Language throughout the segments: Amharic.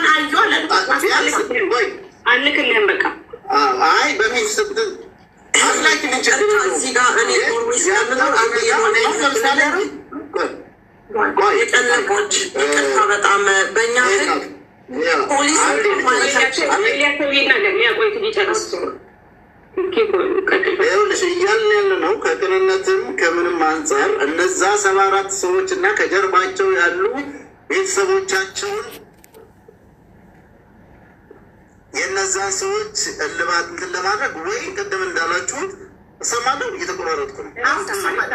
ሀቢባን አየዋለን አንክልህም በቃ አይ በሚል ስትል አላኪ ልንችግር እዚህ ጋር እኔ ኦልዌይስ ለምለው አንድ የሆነ የቀለቦች ይቅርታ በጣም በእኛ ህግ ፖሊስ ይኸውልሽ እያልን ያለ ነው። ከቅንነትም ከምንም አንጻር እነዛ 74 ሰዎች እና ከጀርባቸው ያሉ ቤተሰቦቻቸውን የእነዛን ሰዎች እልባት እንትን ለማድረግ ወይ ቅድም እንዳላችሁት እሰማለሁ፣ እየተቆራረጥኩ ነው። ትሰማለህ?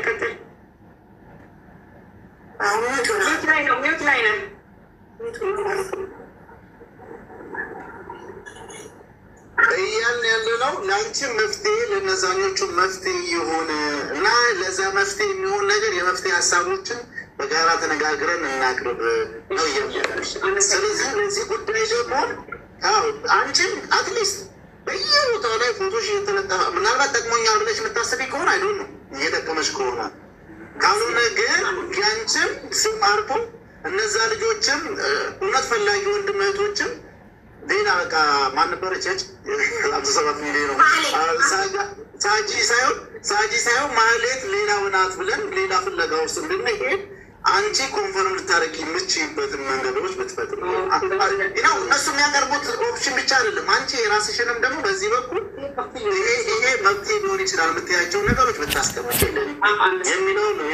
ቀጥል። ሚውት ላይ ነህ። እያልን ያለ ነው። ለአንቺም መፍትሄ ለነዛኞቹ መፍትሄ የሆነ እና ለዛ መፍትሄ የሚሆን ነገር የመፍትሄ ሀሳቦችን በጋራ ተነጋግረን እናቅርብ ነው እያልኩ። ስለዚህ ለዚህ ጉዳይ ደግሞ አንቺም አትሊስት በየቦታው ላይ ፎቶሽ እየተለጠፈ ምናልባት ጠቅሞኛል ብለሽ የምታስቢ ከሆነ አይዶን ነው እየጠቀመች ከሆነ ካልሆነ ግን ያንቺም ስም አርፎ እነዛ ልጆችም እውነት ፈላጊ ወንድም እህቶችም ሌላ በቃ ማን ነበረች 57 ሚሊዮን ነው ሳጂ ሳይሆን ማህሌት ሌላው ናት ብለን ሌላ ፍለጋ ውስጥ እንድንሄድ አንቺ ኮንፈርም ልታደርጊ የምትችይበትን መንገዶች ብትፈጥሩ ነው። እነሱ የሚያቀርቡት ኦፕሽን ብቻ አይደለም። አንቺ የራስሽንም ደግሞ በዚህ በኩል ይሄ መብትሄ ሊሆን ይችላል የምትያቸውን ነገሮች ብታስቀምጭልን የሚለው ነው።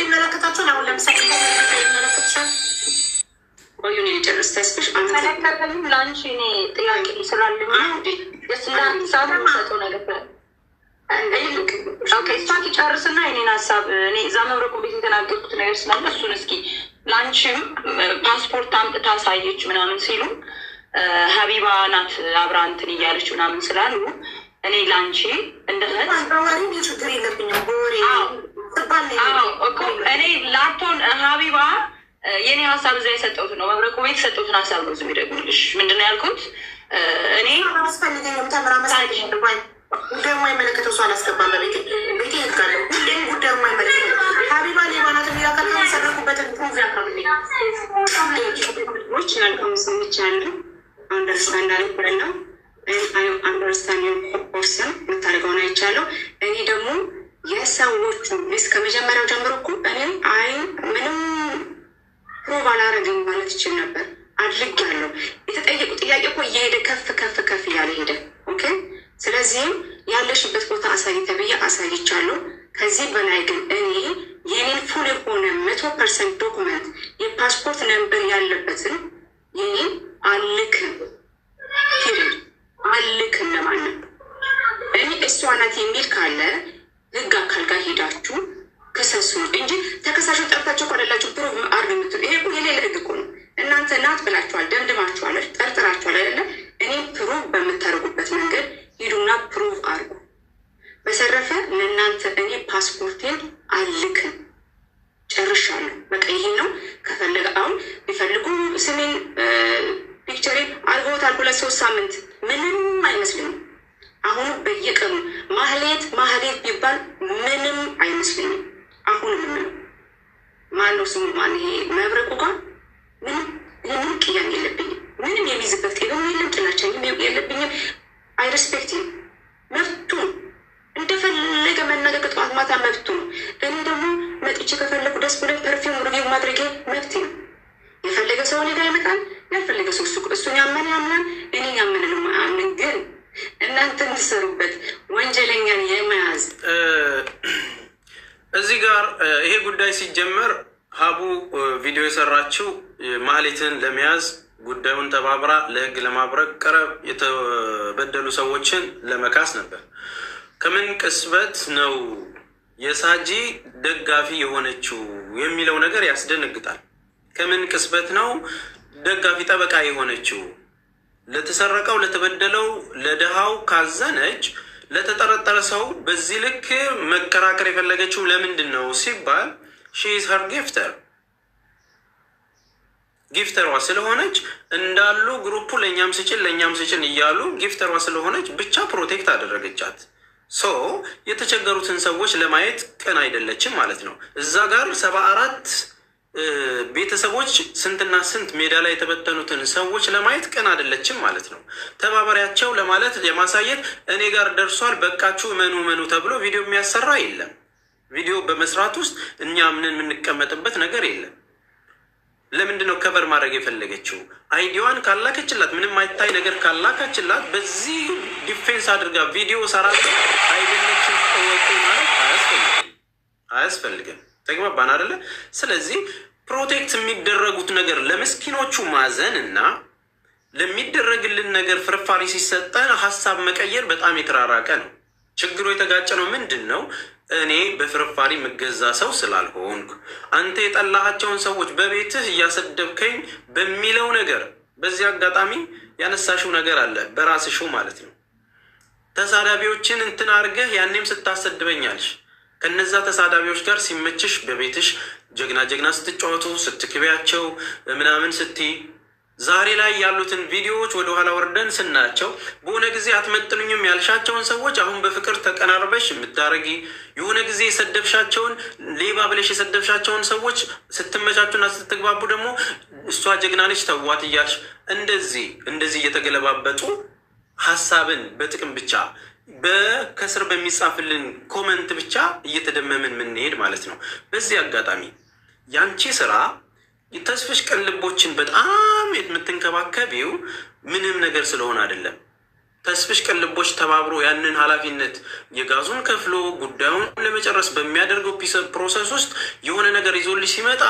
ይመለከታቸውን አሁን ለምሳሌ ይመለከትሻል ቆዩን የጨርስ ተስፍሽ አንተከተልም ላንቺ እኔ ጥያቄ ስላለኝ ሰው ነገር እሷ ትጨርስና የኔን ሀሳብ እኔ እዛ መብረቁ ቤት የተናገርኩት ነገር ስላለ እሱን እስኪ ላንቺም ፓስፖርት አምጥታ አሳየች ምናምን ሲሉ ሀቢባ ናት አብራ እንትን እያለች ምናምን ስላሉ እኔ ላንቺ እንደህት ችግር የለብኝም በወሬ እኔ ላቶን ሀቢባ የኔ ሀሳብ እዛ የሰጠሁት ነው። መብረቁ ቤት የሰጠሁትን ሀሳብ ነው የሚደግምልሽ። ምንድነው ያልኩት? እኔ አስፈልገኝም ተምራ መሳጅ ጉዳዩ የማይመለከተው ሰው አላስገባም። በቤት ቤት ይልካለ ሁሌም ጉዳዩ የማይመለከተው ሀቢባ ሌባናት የሚላከል የሰረኩበትን ፕሩቭ ያካብልኝ ች ያልከሙ ስምቻ ያለ አንደርስታንድ አልኩለን ነው አንደርስታንድ ፐርሰን የምታደርገውን አይቻለሁ። እኔ ደግሞ የሰዎቹ ሊስት ከመጀመሪያው ጀምሮ እኮ እኔ ምንም ፕሮቭ አላረግም ማለት ይችል ነበር። አድርጌያለሁ። የተጠየቁ ጥያቄ እኮ እየሄደ ከፍ ከፍ ከፍ እያለ ሄደ። ኦኬ። ስለዚህም ያለሽበት ቦታ አሳይ ተብዬ አሳይቻለሁ። ከዚህ በላይ ግን እኔ የኔን ፉል የሆነ 100% ዶኩመንት የፓስፖርት ነምበር ያለበትን የኔን አልክም ለማንም እኔ እሷ ናት የሚል ካለ ህግ አካል ጋር ሄዳችሁ ክሰሱ እንጂ ተከሳሹን ጠርታችሁ እኮ አይደላችሁ ፕሩቭ አድርጉ የምትሉ። ይሄ እኮ የሌለ ህግ እኮ ነው። እናንተ ናት ብላችኋል፣ ደምድማችኋል፣ ጠርጥራችኋል አይደለ? እኔ ፕሩቭ በምታደርጉበት መንገድ ሂዱና ፕሩቭ አድርጉ። በተረፈ ለእናንተ እኔ ፓስፖርቴን አልክም፣ ጨርሻለሁ። በቃ ይሄ ነው። ከፈለገ አሁን ቢፈልጉ ስሜን ፒክቸሬን አድርገውታል። 2-3 ሳምንት ምንም አይመስልኝም። አሁኑ በየቀኑ ማህሌት ቢባል ምንም አይመስለኝም። አሁን ማነው ስሙ ማን ይሄ መብረቁ ጋር ምንም ቅያሜ የለብኝም። ምንም የሚይዝበት ቅያሜ የለም። ጥላቻኝም የለብኝም። አይሬስፔክቲም መብቱ ነው። እንደፈለገ መናገር ጠዋት ማታ መብቱ ነው። እኔ ደግሞ መጥቼ ከፈለጉ ደስ ብሎ ፐርፊውም ሪቪው ማድረጌ መብት ነው። የፈለገ ሰው እኔ ጋር ይመጣል፣ ያልፈለገ ሰው እሱን ያመነ ያምናል፣ እኔ ያመነ ነው አምን። ግን እናንተ እንድትሰሩበት ወንጀለኛን የመያዝ እዚህ ጋር ይሄ ጉዳይ ሲጀመር ሀቡ ቪዲዮ የሰራችው ማህሌትን ለመያዝ ጉዳዩን ተባብራ ለህግ ለማቅረብ የተበደሉ ሰዎችን ለመካስ ነበር። ከምን ቅስበት ነው የሳጂ ደጋፊ የሆነችው የሚለው ነገር ያስደነግጣል። ከምን ቅስበት ነው ደጋፊ ጠበቃ የሆነችው? ለተሰረቀው ለተበደለው ለድሃው ካዘነች ለተጠረጠረ ሰው በዚህ ልክ መከራከር የፈለገችው ለምንድን ነው ሲባል ሺ ኢዝ ሄር ጊፍተር ጊፍተሯ ስለሆነች እንዳሉ ግሩፑ ለእኛም ስጭን እያሉ ጊፍተሯ ስለሆነች ብቻ ፕሮቴክት አደረገቻት። ሶ የተቸገሩትን ሰዎች ለማየት ቅን አይደለችም ማለት ነው። እዛ ጋር 74 ቤተሰቦች ስንትና ስንት ሜዳ ላይ የተበተኑትን ሰዎች ለማየት ቅን አይደለችም ማለት ነው። ተባበሪያቸው ለማለት የማሳየት እኔ ጋር ደርሷል በቃችሁ መኑ ተብሎ ቪዲዮ የሚያሰራ የለም። ቪዲዮ በመስራት ውስጥ እኛ ምንን የምንቀመጥበት ነገር የለም። ለምንድን ነው ከቨር ማድረግ የፈለገችው? አይዲዋን ካላከችላት ምንም አይታይ ነገር ካላከችላት በዚህ ዲፌንስ አድርጋ ቪዲዮ ሰራለ አይደለችም ተወቁ ማለት አያስፈልግም። ተግባባን አይደለ? ስለዚህ ፕሮቴክት የሚደረጉት ነገር ለምስኪኖቹ ማዘን እና ለሚደረግልን ነገር ፍርፋሪ ሲሰጠን ሀሳብ መቀየር በጣም የተራራቀ ነው። ችግሩ የተጋጨ ነው። ምንድን ነው? እኔ በፍርፋሪ የምገዛ ሰው ስላልሆንኩ አንተ የጠላሃቸውን ሰዎች በቤትህ እያሰደብከኝ በሚለው ነገር በዚህ አጋጣሚ ያነሳሽው ነገር አለ በራስሽው ማለት ነው። ተሳዳቢዎችን እንትን አድርገህ ያኔም ስታሰድበኛለሽ። ከነዛ ተሳዳቢዎች ጋር ሲመችሽ በቤትሽ ጀግና ስትጫወቱ ስትክቢያቸው ምናምን ስትይ ዛሬ ላይ ያሉትን ቪዲዮዎች ወደኋላ ወርደን ስናያቸው በሆነ ጊዜ አትመጥኑኝም ያልሻቸውን ሰዎች አሁን በፍቅር ተቀናርበሽ የምታረጊ የሆነ ጊዜ የሰደብሻቸውን ሌባ ብለሽ የሰደብሻቸውን ሰዎች ስትመቻቹና ስትግባቡ ደግሞ እሷ ጀግና ነች ተዋት እያልሽ እንደዚህ እየተገለባበጡ ሀሳብን በጥቅም ብቻ በከስር በሚጻፍልን ኮመንት ብቻ እየተደመምን የምንሄድ ማለት ነው። በዚህ አጋጣሚ ያንቺ ስራ የተስፍሽ ቅልቦችን በጣም የምትንከባከቢው ምንም ነገር ስለሆነ አይደለም። ተስፍሽ ቅልቦች ተባብሮ ያንን ኃላፊነት የጋዙን ከፍሎ ጉዳዩን ለመጨረስ በሚያደርገው ፕሮሰስ ውስጥ የሆነ ነገር ይዞልሽ ሲመጣ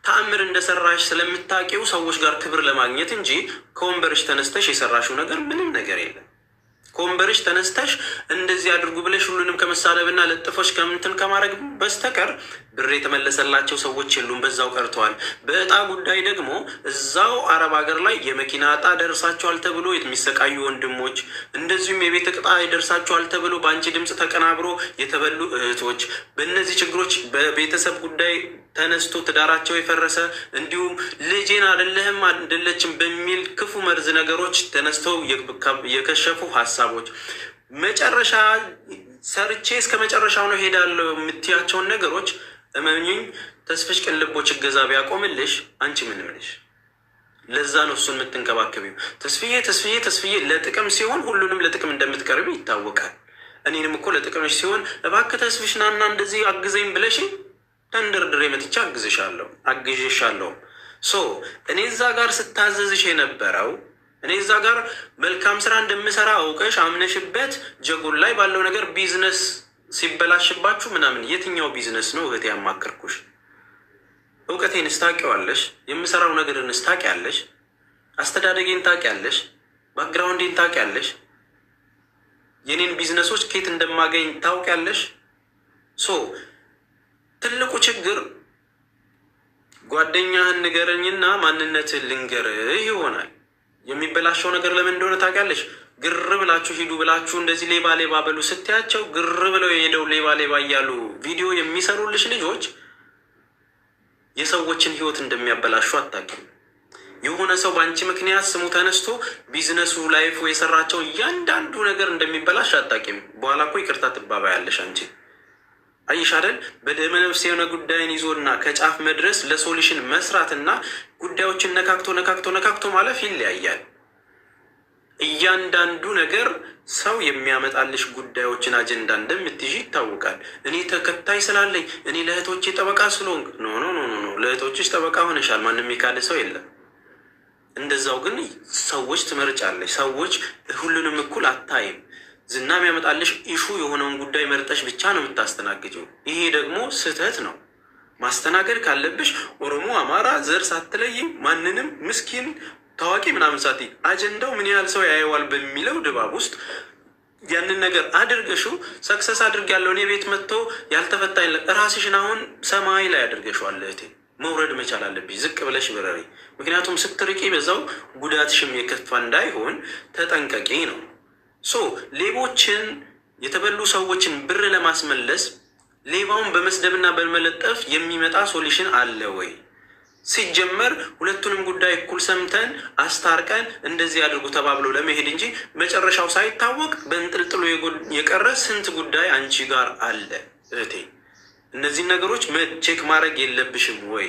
ተአምር እንደሰራሽ ስለምታውቂው ሰዎች ጋር ክብር ለማግኘት እንጂ ከወንበርሽ ተነስተሽ የሰራሽው ነገር ምንም ነገር የለም። ከወንበርሽ ተነስተሽ እንደዚህ አድርጉ ብለሽ ሁሉንም ከመሳደብና ለጥፎች ከምንትን ከማድረግ በስተቀር ብር የተመለሰላቸው ሰዎች የሉም፣ በዛው ቀርተዋል። በእጣ ጉዳይ ደግሞ እዛው አረብ ሀገር ላይ የመኪና እጣ ደርሳቸዋል ተብሎ የሚሰቃዩ ወንድሞች፣ እንደዚሁም የቤት እጣ ይደርሳቸዋል ተብሎ በአንቺ ድምፅ ተቀናብሮ የተበሉ እህቶች፣ በእነዚህ ችግሮች በቤተሰብ ጉዳይ ተነስቶ ትዳራቸው የፈረሰ እንዲሁም ልጄን አይደለህም አይደለችም በሚል ክፉ መርዝ ነገሮች ተነስተው የከሸፉ ሀሳቦች መጨረሻ ሰርቼ እስከ መጨረሻው ነው ሄዳለሁ የምትያቸውን ነገሮች እመኝኝ ተስፍሽ ቅልቦች እገዛ ቢያቆምልሽ አንቺ ምንም ነሽ። ለዛ ነው እሱን የምትንከባከቢው። ተስፍዬ ለጥቅም ሲሆን ሁሉንም ለጥቅም እንደምትቀርቢ ይታወቃል። እኔንም እኮ ለጥቅምሽ ሲሆን እባክህ ተስፍሽ ናና እንደዚህ አግዘኝ ብለሽ ተንደርድሬ መጥቻ አግዤሻለሁ። እኔ እዛ ጋር ስታዘዝሽ የነበረው እኔ እዛ ጋር መልካም ስራ እንደምሰራ አውቀሽ አምነሽበት ጀጉል ላይ ባለው ነገር ቢዝነስ ሲበላሽባችሁ ምናምን የትኛው ቢዝነስ ነው እህቴ ያማከርኩሽ? እውቀቴን ታውቂዋለሽ፣ የምሰራው ነገርን ታውቂያለሽ፣ አስተዳደጌን ታውቂያለሽ፣ ባክግራውንዴን ታውቂያለሽ፣ የኔን ቢዝነሶች ከየት እንደማገኝ ታውቂያለሽ። ትልቁ ችግር ጓደኛህን ንገረኝና ማንነትህን ልንገርህ ይሆናል። የሚበላሸው ነገር ለምን እንደሆነ ታውቂያለሽ? ግር ብላችሁ ሂዱ ብላችሁ እንደዚህ ሌባ በሉ ስትያቸው ግር ብለው የሄደው ሌባ እያሉ ቪዲዮ የሚሰሩልሽ ልጆች የሰዎችን ህይወት እንደሚያበላሹ አታውቂም። የሆነ ሰው በአንቺ ምክንያት ስሙ ተነስቶ ቢዝነሱ ላይፉ የሰራቸው እያንዳንዱ ነገር እንደሚበላሽ አታውቂም። በኋላ እኮ ይቅርታ ትባባያለሽ አንቺ። አይሽ አይደል? በደመ ነፍስ የሆነ ጉዳይን ይዞና ከጫፍ መድረስ ለሶሉሽን መስራትና ጉዳዮችን ነካክቶ ማለፍ ይለያያል። እያንዳንዱ ነገር ሰው የሚያመጣልሽ ጉዳዮችን አጀንዳ እንደምትይዥ ይታወቃል። እኔ ተከታይ ስላለኝ እኔ ለእህቶቼ ጠበቃ ስለሆንኩ ኖ ለእህቶችሽ ጠበቃ ሆነሻል። ማንም የካደ ሰው የለም። እንደዛው ግን ሰዎች ትመርጫለሽ። ሰዎች ሁሉንም እኩል አታይም። ዝና የሚያመጣልሽ ኢሹ የሆነውን ጉዳይ መርጠሽ ብቻ ነው የምታስተናግጀው። ይሄ ደግሞ ስህተት ነው። ማስተናገድ ካለብሽ ኦሮሞ፣ አማራ፣ ዘር ሳትለይ ማንንም ምስኪን ታዋቂ ምናምን ሳት አጀንዳው ምን ያህል ሰው ያየዋል በሚለው ድባብ ውስጥ ያንን ነገር አድርገሽው ሰክሰስ አድርግ ያለው እኔ ቤት መጥቶ ያልተፈታኝ ራስሽን አሁን ሰማይ ላይ አድርገሽዋል። እህቴ መውረድ መቻል አለብሽ። ዝቅ ብለሽ ብረሪ። ምክንያቱም ስትርቂ በዛው ጉዳትሽም የከፋ እንዳይሆን ተጠንቀቂ ነው። ሌቦችን የተበሉ ሰዎችን ብር ለማስመለስ ሌባውን በመስደብና በመለጠፍ የሚመጣ ሶሉሽን አለ ወይ? ሲጀመር ሁለቱንም ጉዳይ እኩል ሰምተን አስታርቀን እንደዚህ አድርጉ ተባብሎ ለመሄድ እንጂ መጨረሻው ሳይታወቅ በእንጥልጥሎ የቀረ ስንት ጉዳይ አንቺ ጋር አለ እህቴ። እነዚህን ነገሮች ቼክ ማድረግ የለብሽም ወይ?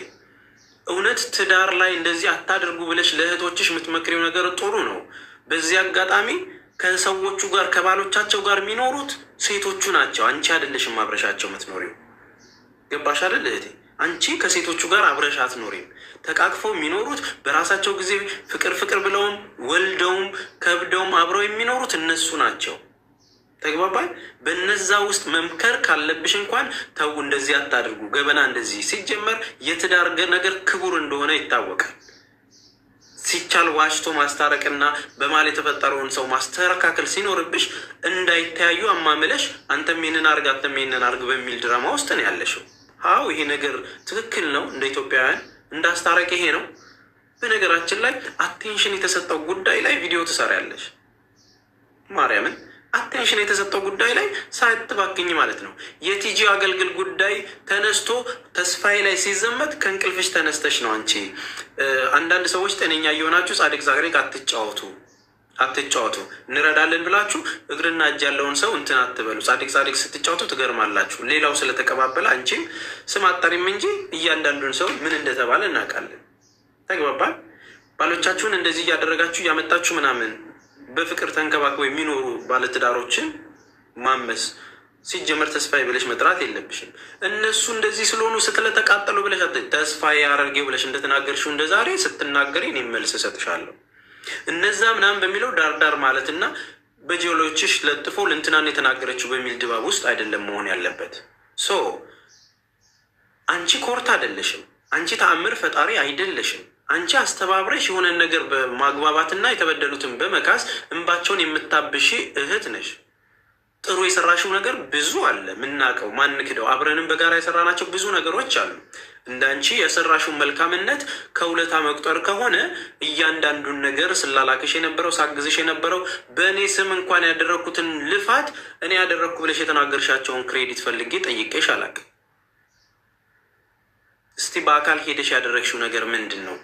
እውነት ትዳር ላይ እንደዚህ አታድርጉ ብለሽ ለእህቶችሽ የምትመክሪው ነገር ጥሩ ነው። በዚህ አጋጣሚ ከሰዎቹ ጋር ከባሎቻቸው ጋር የሚኖሩት ሴቶቹ ናቸው። አንቺ አይደለሽም አብረሻቸው የምትኖሪው። ገባሽ አይደል እህቴ? አንቺ ከሴቶቹ ጋር አብረሽ አትኖሪም። ተቃቅፈው የሚኖሩት በራሳቸው ጊዜ ፍቅር ፍቅር ብለውም ወልደውም ከብደውም አብረው የሚኖሩት እነሱ ናቸው። ተግባባል። በነዛ ውስጥ መምከር ካለብሽ እንኳን ተው፣ እንደዚህ አታድርጉ፣ ገበና እንደዚህ። ሲጀመር የትዳር ነገር ክቡር እንደሆነ ይታወቃል። ሲቻል ዋሽቶ ማስታረቅና በማል የተፈጠረውን ሰው ማስተካከል ሲኖርብሽ እንዳይተያዩ አማምለሽ አንተም ይህንን አርግ አንተም ይህንን አርግ በሚል ድራማ ውስጥ ነው ያለሽው። አዎ ይሄ ነገር ትክክል ነው። እንደ ኢትዮጵያውያን እንዳስታረቅ ይሄ ነው። በነገራችን ላይ አቴንሽን የተሰጠው ጉዳይ ላይ ቪዲዮ ትሰሪያለሽ። ማርያምን አቴንሽን የተሰጠው ጉዳይ ላይ ሳትባክኝ ማለት ነው። የቲጂ አገልግል ጉዳይ ተነስቶ ተስፋዬ ላይ ሲዘመት ከእንቅልፍሽ ተነስተሽ ነው አንቺ። አንዳንድ ሰዎች ጤነኛ እየሆናችሁ ጻድቅ ዛግሬቅ አትጫወቱ እንረዳለን ብላችሁ እግርና እጅ ያለውን ሰው እንትን አትበሉ። ጻድቅ ስትጫወቱ ትገርማላችሁ። ሌላው ስለተቀባበለ አንቺም ስም አጠሪም እንጂ እያንዳንዱን ሰው ምን እንደተባለ እናውቃለን። ተግባባል። ባሎቻችሁን እንደዚህ እያደረጋችሁ እያመጣችሁ ምናምን በፍቅር ተንከባክበው የሚኖሩ ባለትዳሮችን ማመስ ሲጀመር ተስፋዬ ብለሽ መጥራት የለብሽም። እነሱ እንደዚህ ስለሆኑ ስለተቃጠሉ ብለሽ ተስፋዬ አረርጌው ብለሽ እንደተናገርሽው እንደ ዛሬ ስትናገሪ እኔ መልስ እሰጥሻለሁ። እነዛ ምናምን በሚለው ዳርዳር ማለትና በጂኦሎጂሽ ለጥፎ ልንትናን የተናገረችው በሚል ድባብ ውስጥ አይደለም መሆን ያለበት። አንቺ ኮርት አይደለሽም። አንቺ ተአምር ፈጣሪ አይደለሽም። አንቺ አስተባብረሽ የሆነን ነገር በማግባባትና የተበደሉትን በመካስ እንባቸውን የምታብሺ እህት ነሽ። ጥሩ የሰራሽው ነገር ብዙ አለ ምናቀው ማንክደው። አብረንም በጋራ የሰራናቸው ብዙ ነገሮች አሉ። እንዳንቺ የሰራሽው መልካምነት ከውለታ መቁጠር ከሆነ እያንዳንዱን ነገር ስላላክሽ የነበረው ሳግዝሽ የነበረው በእኔ ስም እንኳን ያደረግኩትን ልፋት እኔ ያደረግኩ ብለሽ የተናገርሻቸውን ክሬዲት ፈልጌ ጠይቄሽ አላውቅም። እስቲ በአካል ሄደሽ ያደረግሽው ነገር ምንድን ነው?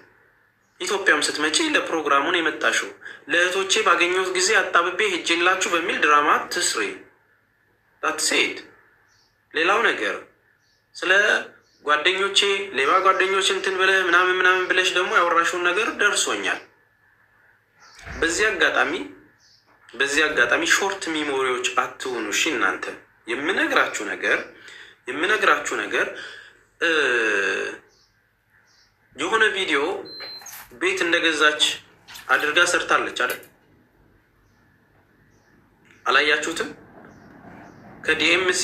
ኢትዮጵያም ስትመጪ ለፕሮግራሙን የመጣሽው ለእህቶቼ ባገኘሁት ጊዜ አጣብቤ ሄጄላችሁ በሚል ድራማ ትስሪ ዳትሴድ። ሌላው ነገር ስለ ጓደኞቼ ሌባ ጓደኞች እንትን ብለህ ምናምን ብለሽ ደግሞ ያወራሽውን ነገር ደርሶኛል። በዚህ አጋጣሚ ሾርት ሚሞሪዎች አትሆኑ እሺ። እናንተ የምነግራችሁ ነገር የሆነ ቪዲዮ ቤት እንደገዛች አድርጋ ሰርታለች አይደል? አላያችሁትም? ከዲኤምሲ